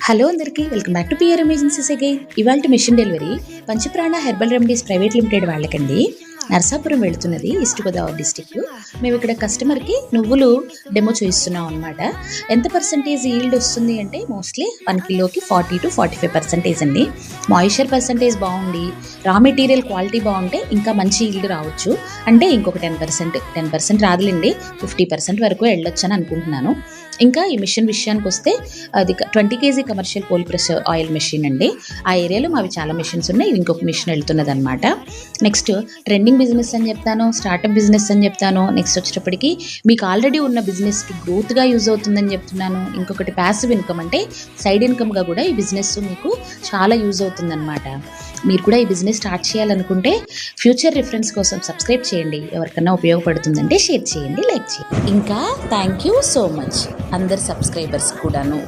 Hello అందరికీ welcome back to PR emergencies again. ఇవాళ mission delivery Panchaprana herbal remedies private limited వాళ్ళకండి. నరసాపురం వెళుతున్నది, east Godavari district. మేము ఇక్కడ కస్టమర్కి నువ్వులు డెమో చూపిస్తున్నాం అనమాట. ఎంత పర్సంటేజ్ ఈల్డ్ వస్తుంది అంటే మోస్ట్లీ 1 కిలోకి 40 to 45% అండి. మాయిశ్చర్ పర్సంటేజ్ బాగుండి, రా మెటీరియల్ క్వాలిటీ బాగుంటే ఇంకా మంచి ఈల్డ్ రావచ్చు. అంటే ఇంకొక 10% రాదులేండి, 50% వరకు వెళ్ళొచ్చు అని అనుకుంటున్నాను. ఇంకా ఈ మిషన్ విషయానికి వస్తే అది 20 kg commercial cold press oil machine అండి. ఆ ఏరియాలో మావి చాలా మిషన్స్ ఉన్నాయి, ఇంకొక మిషన్ వెళ్తున్నది అనమాట. నెక్స్ట్ ట్రెండింగ్ బిజినెస్ అని చెప్తాను, స్టార్టప్ బిజినెస్ అని చెప్తాను. నెక్స్ట్ వచ్చేటప్పటికి మీకు ఆల్రెడీ ఉన్న బిజినెస్కి గ్రోత్గా యూజ్ అవుతుందని చెప్తున్నాను. ఇంకొకటి ప్యాసివ్ ఇన్కమ్, అంటే సైడ్ ఇన్కమ్గా కూడా ఈ బిజినెస్ మీకు చాలా యూజ్ అవుతుందన్నమాట. మీరు కూడా ఈ బిజినెస్ స్టార్ట్ చేయాలనుకుంటే ఫ్యూచర్ రిఫరెన్స్ కోసం సబ్స్క్రైబ్ చేయండి. ఎవరికన్నా ఉపయోగపడుతుందంటే షేర్ చేయండి, లైక్ చేయండి. ఇంకా థ్యాంక్ యూ సో మచ్ అందరు సబ్స్క్రైబర్స్ కూడాను.